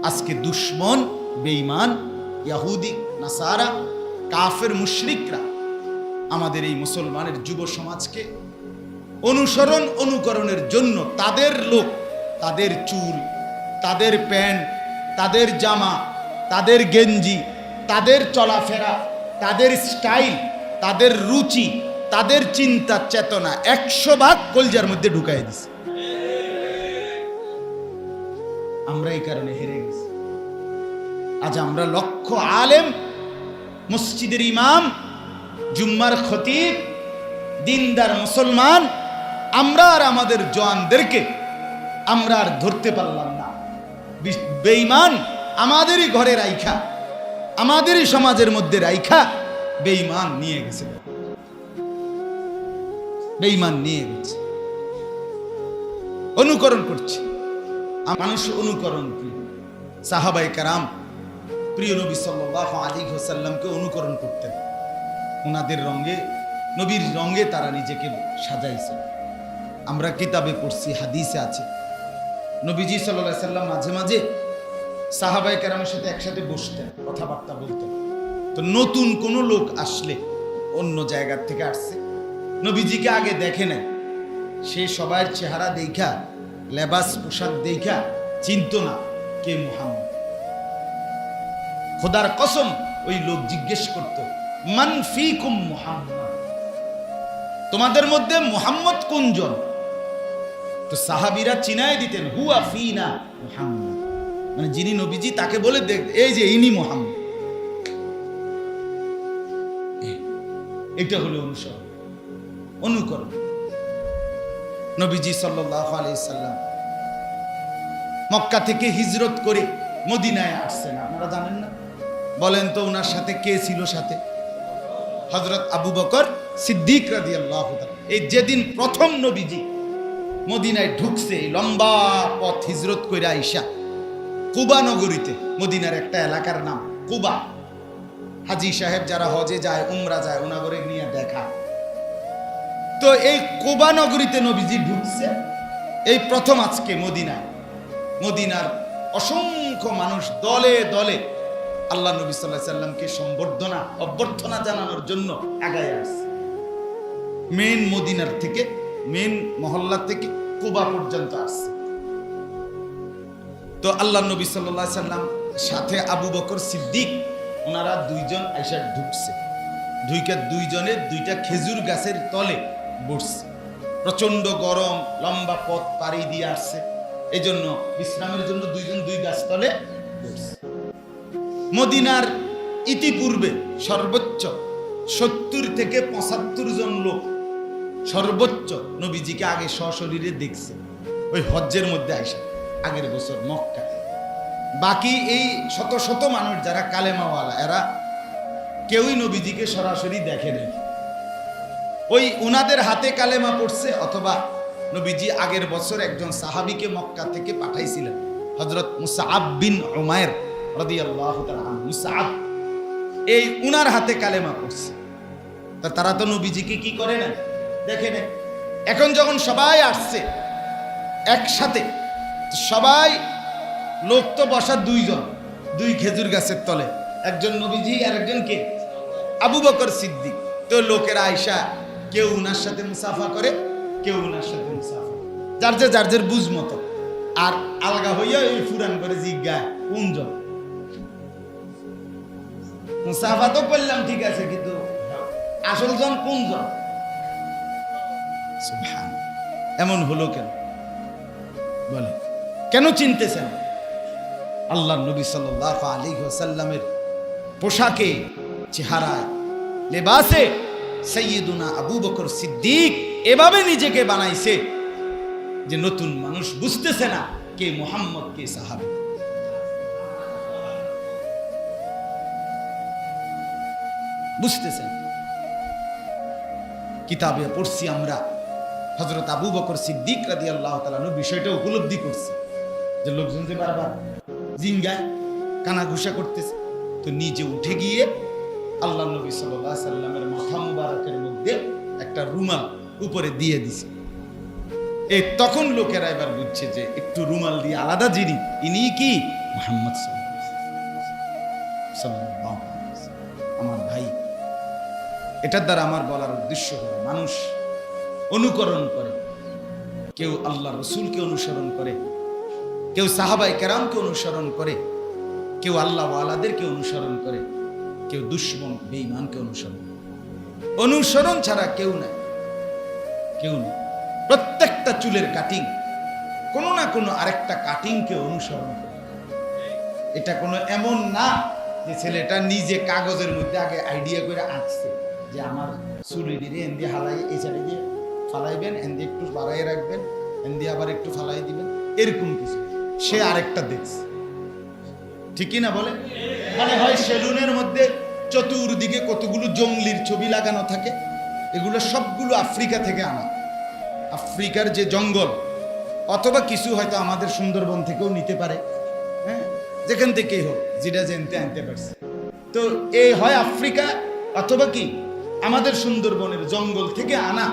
আজকে দুশ্মন, বেঈমান, ইহুদি, নাসারা, কাফের, মুশরিকরা আমাদের এই মুসলমানের যুব সমাজকে অনুকরণের জন্য তাদের লোক, তাদের চুল, তাদের প্যান্ট, তাদের জামা, তাদের গেঞ্জি, তাদের চলাফেরা, তাদের স্টাইল, তাদের রুচি, তাদের চিন্তা চেতনা 100% কলজার মধ্যে ঢুকাই দিছে। আমরা এই কারণে হেরে গেছি। আজ আমরা লক্ষ আলেম, মসজিদের ইমাম, জুম্মার খতিব, দিনদার মুসলমান, আমরা আর আমাদের জওয়ানদেরকে আমরা আর ধরতে পারলাম না। বেঈমান আমাদেরই ঘরে রাইখা, আমাদেরই সমাজের মধ্যে রাইখা বেঈমান নিয়ে গেছে, বেঈমান নিয়ে গেছে, অনুকরণ করছে। মানুষ অনুকরণ প্রিয়, সাহাবায়ে কেরাম প্রিয় নবী সাল্লাল্লাহু আলাইহি ওয়াসাল্লামকে অনুকরণ করতেন। ওনাদের রঙে, নবীর রঙে তারা নিজেকে সাজাইছে। আমরা কিতাবে পড়ছি, হাদিসে আছে, নবীজি সাল্লাল্লাহু আলাইহি ওয়াসাল্লাম মাঝে মাঝে সাহাবায়ে কেরামের সাথে একসাথে বসতেন, কথাবার্তা বলতেন। তো নতুন কোন লোক আসলে, অন্য জায়গার থেকে আসছে, নবীজিকে আগে দেখে নেয়, সে সবার চেহারা দেখা, লেবাস পোশাক দেখা চিনত না কে মুহাম্মদ। খোদার কসম ওই লোক জিজ্ঞেস করত, মান ফিকুম মুহাম্মদ, তোমাদের মধ্যে মুহাম্মদ কোনজন? তো সাহাবীরা চিনায় দিতেন, হুয়া ফিনা মুহাম্মদ, মানে যিনি নবীজি তাকে বলে দেখ, এই যে ইনি মুহাম্মদ। এটা হলো অনুসরণ, অনুকরণ। নবীজি সাল্লাল্লাহু আলাইহি সাল্লাম মক্কা থেকে হিজরত করে মদিনায় আসছেন, আপনারা জানেন না? বলেন তো ওনার সাথে কে ছিল? সাথে হযরত আবু বকর সিদ্দিক রাদিয়াল্লাহু তাআলা। এই যেদিন প্রথম নবীজি মদিনায় ঢুকছে, লম্বা পথ হিজরত করে আইসা কুবা নগরীতে, মদিনার একটা এলাকার নাম কুবা, হাজী সাহেব যারা হজে যায়, উমরা যায়, ওনাগরে নিয়ে দেখা। তো এই কুবা নগরীতে নবীজি ঢুকছে এই প্রথম আজকে মদিনায়। মদিনার অসংখ্য মানুষ দলে দলে আল্লাহ নবী সাল্লাল্লাহু আলাইহি সাল্লামকে অভ্যর্থনা জানানোর জন্য আগায় আসছে। মেন মদিনার থেকে, মেন মহল্লা থেকে কুবা পর্যন্ত আসছে। তো আল্লাহ নবী সাল্লাল্লাহু আলাইহি সাল্লাম সাথে আবু বকর সিদ্দিক, ওনারা দুইজন আইসা ঢুকছে, দুইজনের দুইটা খেজুর গাছের তলে বসছে। প্রচন্ড গরম, লম্বা পথ পাড়ি দিয়ে আসছে, এই জন্য বিশ্রামের জন্য দুইজন দুই গাছ তলে বসছে। মদিনার ইতিপূর্বে সর্বোচ্চ 70 থেকে 75 জন লোক সর্বোচ্চ নবীজিকে আগে সশরীরে দেখছে, ওই হজ্জের মধ্যে আইসা আগের বছর মক্কা। বাকি এই শত শত মানুষ যারা কালেমাওয়ালা, এরা কেউই নবীজিকে সরাসরি দেখে নাই। ওই উনাদের হাতে কালেমা পড়ছে, অথবা নবীজি আগের বছর একজন সাহাবীকে মক্কা থেকে পাঠাইছিলেন, হযরত মুসআব বিন উমাইর রাদিয়াল্লাহু তাআলা আনহু। মুসআব এই উনার হাতে কালেমা পড়ছে। তা তারা তো নবীজিকে কি করে না, দেখে না। এখন যখন সবাই আসছে একসাথে, সবাই লোক তো বসা দুইজন, দুই খেজুর গাছের তলে, একজন নবীজি আর একজন কে, আবু বকর সিদ্দিক। তো লোকেরা আয়সা কেউ উনার সাথে মুসাফা করে, কেউ উনার সাথে মুসাফা, যার যার বুঝ মতো। আর আলগা হইয়া ওই ফুরান করে জিজ্ঞা কোনজন। মুসাফা তো করলাম ঠিক আছে, কিন্তু আসল জন কোনজন? সুবহান, এমন হলো কেন? বলে কেন চিনতেছেন? আল্লাহর নবী সাল্লাল্লাহু আলাইহি ওয়াসাল্লামের পোশাকে, চেহারায়, লেবাসে সাইয়্যিদুনা আবু বকর সিদ্দিক এভাবে নিজেকে বানাইছে যে নতুন মানুষ বুঝতেছে না কে মুহাম্মদ, কে সাহাবী। বুঝতেছেন? কিতাবে পড়ছি আমরা, হযরত আবু বকর সিদ্দিক রাদিয়াল্লাহু তাআলা আনহু বিষয়টা উপলব্ধি করছে যে লোকজন যে বারবার জিঙ্গায় কানাঘুষা করতেছে, তো নিজে উঠে গিয়ে আল্লাহ নবী সাল্লাল্লাহু আলাইহি সাল্লামের মাথা মুবারকের মধ্যে একটা রুমাল উপরে দিয়ে দিছে। তখন লোকেরা এবার বুঝছে যে একটু রুমাল দিয়ে আলাদা যিনি, ইনি কি মুহাম্মদ সাল্লাল্লাহু আলাইহি ওয়াসাল্লাম। আমার ভাই, এটার দ্বারা আমার বলার উদ্দেশ্য হলো মানুষ অনুকরণ করে, কেউ আল্লাহ রসুলকে অনুসরণ করে, কেউ সাহাবায়ে কেরামকে অনুসরণ করে, কেউ আল্লাহ ওয়ালাদেরকে অনুসরণ করে, কেউ দুশ্মন বেঈমানকে অনুসরণ করে। অনুসরণ ছাড়া কেউ নাই, কেউ নেই। প্রত্যেকটা চুলের কাটিং কোনো না কোনো আরেকটা কাটিংকে অনুসরণ করে। এটা কোনো এমন না যে ছেলেটা নিজে কাগজের মধ্যে আগে আইডিয়া করে আঁকছে যে আমার চুলি দিয়ে এন দিয়ে হালাই, এই সাইডে দিয়ে ফালাইবেন, এন দিয়ে একটু বাড়াই রাখবেন, এন দিয়ে আবার একটু ফালাই দিবেন, এরকম কিছু। সে আরেকটা দেখছে, ঠিকই না বলে? মানে হয় সেলুনের মধ্যে চতুর্দিকে কতগুলো জঙ্গলির ছবি লাগানো থাকে, এগুলো সবগুলো আফ্রিকা থেকে আনা, আফ্রিকার যে জঙ্গল, অথবা কিছু হয়তো আমাদের সুন্দরবন থেকেও নিতে পারে, হ্যাঁ, যেখান থেকেই হোক, যেটা জানতে আনতে পারছে। তো এই হয় আফ্রিকা অথবা কি আমাদের সুন্দরবনের জঙ্গল থেকে আনা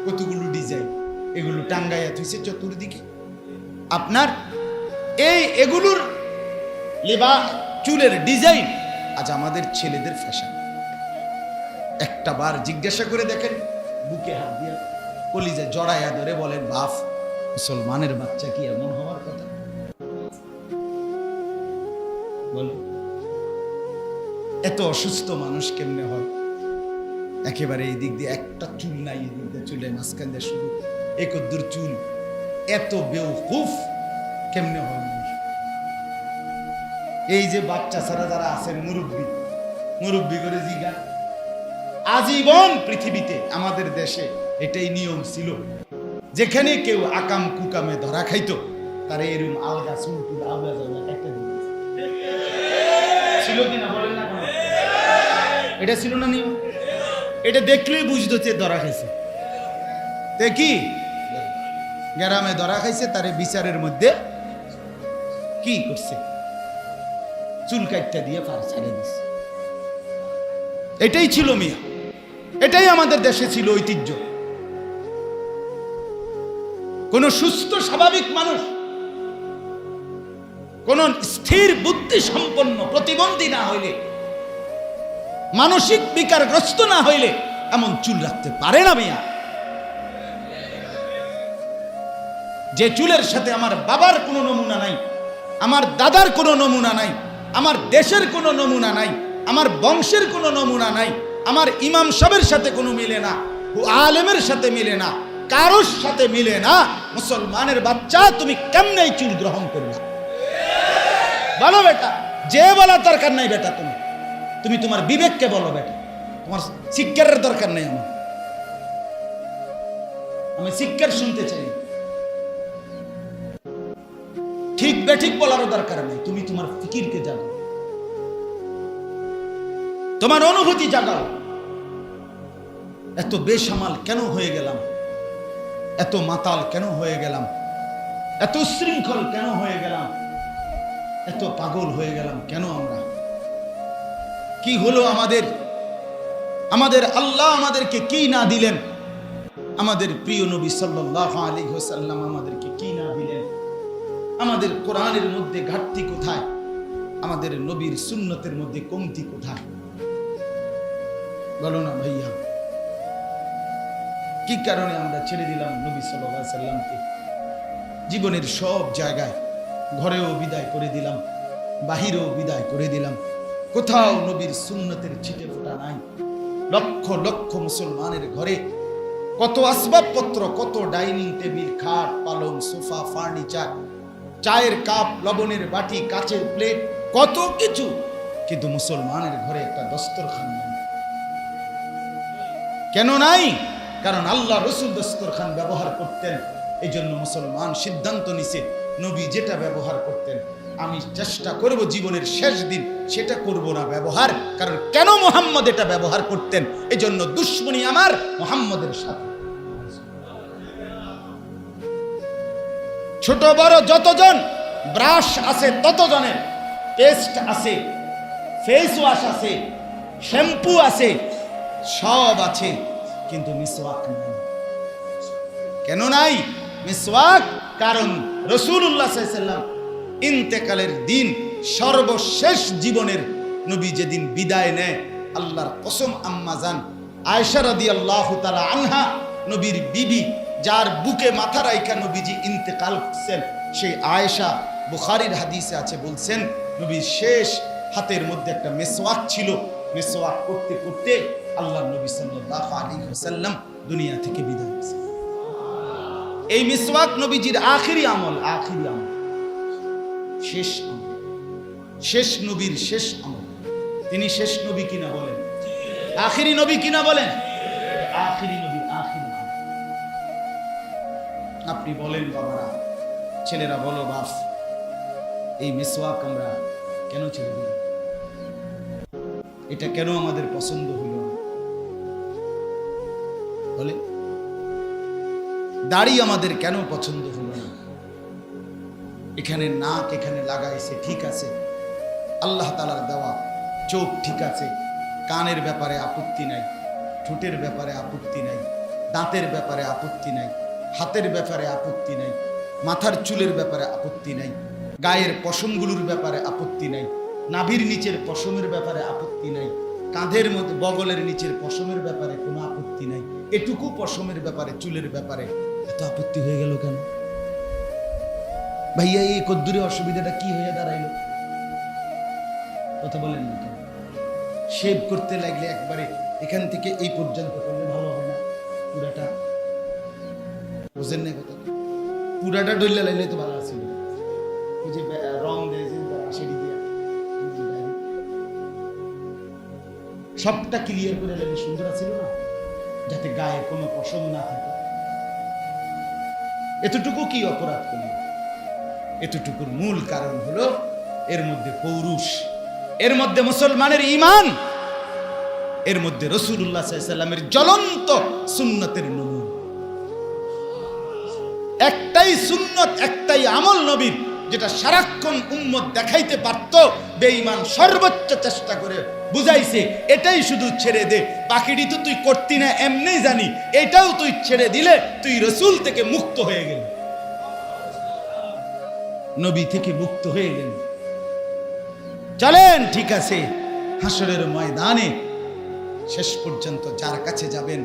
কতগুলো ডিজাইন, এগুলো টাঙ্গাইয়া থইছে চতুর্দিকে। আপনার এগুলোর চুলের ডিজাইন আজ আমাদের ছেলেদের ফ্যাশন। একটা বার জিজ্ঞাসা করে দেখেন, বুকে হাত দিয়ে কলিজা জড়াইয়া ধরে বলেন, বাপ মুসলমানের বাচ্চা কি এমন হওয়ার কথা? বলো, এত অসুস্থ মানুষ কেমনে হয়? একেবারে এই দিক দিয়ে একটা চুল নাই, এই দিক দিয়ে চুলের মাঝখান দিয়ে শুধু একদূর চুল, এত বেউকুফ কেমনে হয় মানুষ? এই যে বাচ্চা ছাড়া যারা আছেন, মুরব্বী করে জিগা, আজীবন পৃথিবীতে আমাদের দেশে এটাই নিয়ম ছিল, যেখানে কেউ আকাম কুকামে ধরা খাইতো তারা এরকম আলগা চুল টুল আলগা জায়গা একটা ছিল কিনা বলেন না? এটা ছিল না নিয়ম? এটা দেখলেই বুঝতো যে ধরা খাইছে। দেখি গ্রামে ধরা খাইছে, তারে বিচারের মধ্যে কি করছে, চুল কাটটা দিয়ে ফার ছেড়ে দিছে। এটাই ছিল মিয়া, এটাই আমাদের দেশে ছিল ঐতিহ্য। কোন সুস্থ স্বাভাবিক মানুষ, কোন স্থির বুদ্ধি সম্পন্ন প্রতিবন্ধী না হইলে, মানসিক বিকারগ্রস্ত না হইলে এমন চুল রাখতে পারে না মিয়া। যে চুলের সাথে আমার বাবার কোনো নমুনা নাই, আমার দাদার কোনো নমুনা নাই, আমার দেশের কোনো নমুনা নাই, আমার বংশের কোনো নমুনা নাই, আমার ইমাম সাহেবের সাথে কোনো মিলে না, আলেমের সাথে মিলে না, কারোর সাথে মিলে না, মুসলমানের বাচ্চা তুমি কেমনে চুল গ্রহণ করবে? বলো বেটা, যে বলার দরকার নাই বেটা, তুমি তোমার বিবেককে বলো বেটা, তোমার শিক্ষার দরকার নেই। আমি শিক্ষার শুনতে চাই, ঠিক বেঠিক বলারও দরকার নেই। তুমি তোমার ফিকিরকে জাগাও, তোমার অনুভূতি জাগাও। এত বেসামাল কেন হয়ে গেলাম? এত মাতাল কেন হয়ে গেলাম? এত শৃঙ্খল কেন হয়ে গেলাম? এত পাগল হয়ে গেলাম কেন আমরা? কি হলো আমাদের? আমাদের আল্লাহ আমাদেরকে কি না দিলেন? আমাদের প্রিয় নবী সাল্লাল্লাহু আলাইহি ওয়াসাল্লাম আমাদেরকে কি না দিলেন? আমাদের কোরআনের মধ্যে ঘাটতি কোথায়? আমাদের নবীর সুন্নতের মধ্যে কমতি কোথায়? বলো না ভাইয়া, কি কারণে আমরা ছেড়ে দিলাম নবী সাল্লাল্লাহু আলাইহি সাল্লামকে? জীবনের সব জায়গায়, ঘরেও বিদায় করে দিলাম, বাহিরেও বিদায় করে দিলাম, কোথাও নবীর সুন্নতের ছিটে ফোঁটা নাই। লক্ষ লক্ষ মুসলমানের ঘরে কত আসবাবপত্র, কত ডাইনিং টেবিল, খাট, পালং, সোফা, ফার্নিচার, চায়ের কাপ, লবণের বাটি, কাচের প্লেট, কত কিছু, কিন্তু মুসলমানের ঘরে একটা দস্তরখান নাই। কেন নাই? কারণ আল্লাহ রসুল দস্তরখান ব্যবহার করতেন। এই জন্য মুসলমান সিদ্ধান্ত নিছে, নবী যেটা ব্যবহার করতেন আমি চেষ্টা করব জীবনের শেষ দিন সেটা করব না ব্যবহার। কারণ কেন মুহাম্মদ এটা ব্যবহার করতেন? এই জন্য দুশ্মনী আমার মুহাম্মদের সাথে। ছোট বড় যতজন ব্রাশ আছে, ততজনের পেস্ট আছে, ফেস ওয়াশ আছে, শ্যাম্পু আছে, সব আছে, কিন্তু মিসওয়াক নাই। কেন নাই মিসওয়াক? কারণ রাসূলুল্লাহ সাল্লাল্লাহু আলাইহি ওয়াসাল্লাম ইন্তেকালের দিন সর্বশেষ জীবনের নবী যেদিন বিদায় নেয়, আল্লাহর কসম আম্মা জান আয়েশা রাদিয়াল্লাহু তাআলা আনহা, নবীর বিবি, যার বুকে মাথা রাইখা নবীজি ইন্তেকাল করছেন, সেই আয়েশা, বুখারীর হাদিসে আছে, বলছেন নবীর শেষ হাতের মধ্যে একটা মেসওয়াক ছিল। মেসওয়াক করতে করতে আল্লাহর নবী সাল্লাল্লাহু আলাইহি ওয়াসাল্লাম দুনিয়া থেকে বিদায় নিয়েছেন। এই মিসওয়াক নবীজির আখিরি আমল, শেষ আমল, শেষ নবীর শেষ আমল। তিনি শেষ নবী কিনা বলেন? আখিরি নবী কিনা বলেন? আখিরি নবী, আখিরি আমল। আপনি বলেন বাবারা, ছেলেরা বলো বাপ, এই মিসওয়াক আমরা কেন ছেড়ে দিই? এটা কেন আমাদের পছন্দ হইল না? বলে দাড়ি আমাদের কেন পছন্দ হলো না? এখানে নাক এখানে লাগাইছে, ঠিক আছে, আল্লাহ তাআলার দেওয়া চোখ ঠিক আছে, কানের ব্যাপারে আপত্তি নাই, ঠোঁটের ব্যাপারে আপত্তি নাই, দাঁতের ব্যাপারে আপত্তি নাই, হাতের ব্যাপারে আপত্তি নাই, মাথার চুলের ব্যাপারে আপত্তি নাই, গায়ের পশমগুলোর ব্যাপারে আপত্তি নাই, নাভির নিচের পশমের ব্যাপারে আপত্তি নাই, কাঁধের মধ্যে বগলের নিচের পশমের ব্যাপারে কোনো আপত্তি নাই, এটুকু পশমের ব্যাপারে, চুলের ব্যাপারে এত আপত্তি হয়ে গেল কেন ভাইয়া? এই কদ্দুরে অসুবিধাটা কি হয়ে দাঁড়াইলো? কথা বলেন না কেন? শেভ করতে লাগলে একবারে এখান থেকে এই পর্যন্ত করলে ভালো হয় না? পুরাটা বুঝেন না কথা? পুরাটা ডইলা লাইলে তো ভালো আছে। ওই যে রং দিয়েছেন সেটি দিয়ে সবটা ক্লিয়ার করে লাইলে সুন্দর ছিল না, যাতে গায়ে কোনো পশম না থাকে। এতটুকু কি অপরাধ করল? এতটুকুর মূল কারণ হলো এর মধ্যে পৌরুষ, এর মধ্যে মুসলমানের ঈমান, এর মধ্যে রাসূলুল্লাহ সাল্লাল্লাহু আলাইহি ওয়াসাল্লামের জ্বলন্ত সুন্নতের নমুনা। একটাই সুন্নত, একটাই আমল নবীর, যেটা সারাক্ষণ উম্মত দেখাইতে পারত, বেঈমান সর্বোচ্চ চেষ্টা করে বুঝাইছে, এটাই শুধু ছেড়ে দে, বাকিটি তো তুই করতি না এমনি জানি, এটাও তুই ছেড়ে দিলে তুই রাসূল থেকে মুক্ত হয়ে গেলি, নবী থেকে মুক্ত হয়ে গেলি। চলেন, ঠিক আছে, হাসরের ময়দানে শেষ পর্যন্ত যার কাছে যাবেন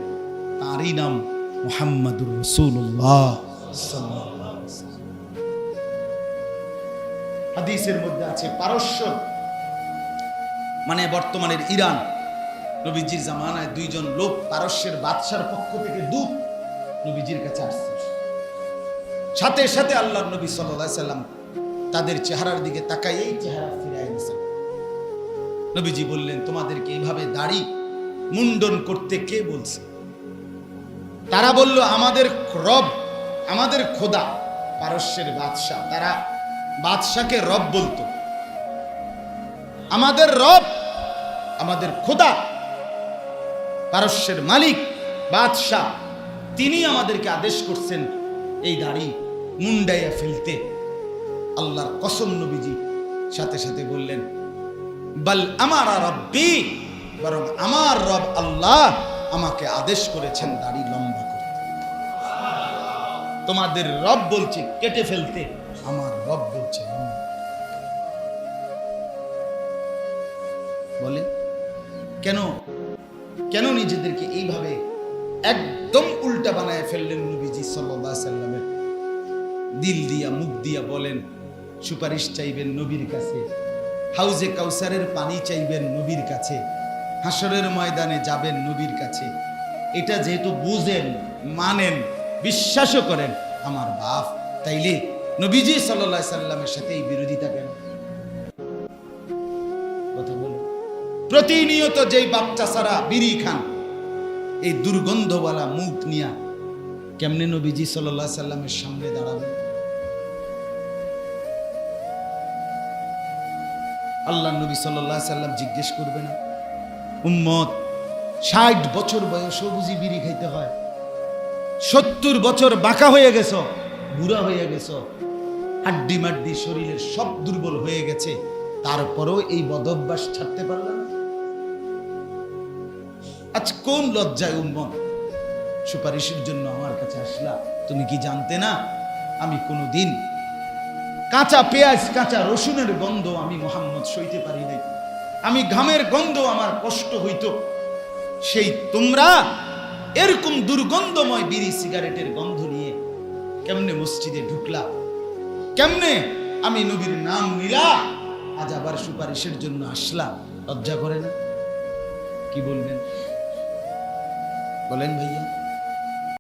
তারই নাম মুহাম্মাদুর রাসূলুল্লাহ সাল্লাল্লাহু আলাইহি ওয়াসাল্লাম। হাদিসের মধ্যে আছে, পারস্য মানে বর্তমানের ইরান, নবীজির জামানায় দুইজন লোক পারস্যের বাদশার পক্ষ থেকে দূত নবীজির কাছে আসছে। সাথে সাথে আল্লাহর নবী সাল্লাল্লাহু আলাইহি ওয়াসাল্লাম তাদের চেহারার দিকে তাকাইয়েই চেহারা ফিরিয়ে নিয়েছেন। নবীজি বললেন, তোমাদেরকে এইভাবে দাড়ি মুন্ডন করতে কে বলছে? তারা বলল, আমাদের রব, আমাদের খোদা। পারস্যের বাদশা, তারা বাদশাকে রব বলতো। আমাদের রব, আমাদের খোদা, পারস্যের মালিক বাদশা, তিনি আমাদেরকে আদেশ করছেন এই দাড়ি মুন্ডাইয়া ফেলতে। আল্লাহর কসম, নবীজি সাথে সাথে বললেন, বাল আমারা রব্বি, বরং আমার রব আল্লাহ আমাকে আদেশ করেছেন দাড়ি লম্বা করতে। তোমাদের রব বলছে কেটে ফেলতে, আমার রব বলছে লম্বা। বলে কেন, কেন নিজেদেরকে এইভাবে একদম উল্টা বানায় ফেললেন নবীজি সাল্লাল্লাহু আলাইহি ওয়াসাল্লামের? দিল দিয়া মুখ দিয়া বলেন, সুপারিশ চাইবেন নবীর কাছে, হাউজে কাউসারের পানি চাইবেন নবীর কাছে, হাসরের ময়দানে যাবেন নবীর কাছে। এটা যেহেতু বুঝেন, মানেন, বিশ্বাসও করেন আমার বাপ, তাইলে নবীজি সাল্লাল্লাহু আলাইহি সাল্লামের সাথে এই বিরোধিতা কেন? কথা বলো। প্রতিনিয়ত যেই বাচ্চা সারা বিড়ি খান, এই দুর্গন্ধওয়ালা মুখ নিয়া কেমনে নবীজি সাল্লাল্লাহু আলাইহি সাল্লামের সামনে দাঁড়াবেন? আল্লাহ নবী সাল্লাল্লাহু আলাইহি সাল্লাম জিজ্ঞেস করবে না, উম্মত 60 বছর বয়সেও বুঝি বিড়ি খাইতে হয়? 70 বছর বাঁকা হয়ে গেছো, বুড়া হয়ে গেছো, হাড্ডি মাড্ডি শরীরের সব দুর্বল হয়ে গেছে, তারপরেও এই বদভ্যাস ছাড়তে পারলাম? আজ কোন লজ্জায় উম্মত সুপারিশের জন্য আমার কাছে আসলা? তুমি কি জানতে না আমি কোনোদিন কাঁচা পেঁয়াজ কাঁচা রসুনের গন্ধ আমি মুহাম্মদ সইতে পারি নাই, আমি ঘামের গন্ধ আমার কষ্ট হইতো, সেই তোমরা এরকম দুর্গন্ধময় বিড়ি সিগারেটের গন্ধ নিয়ে কেমনে মসজিদে ঢুকলা, কেমনে আমি নবীর নাম নিলা, আজ আবার সুপারিশের জন্য আসলা, লজ্জা করে না? কি বলবেন বলেন ভাইয়া?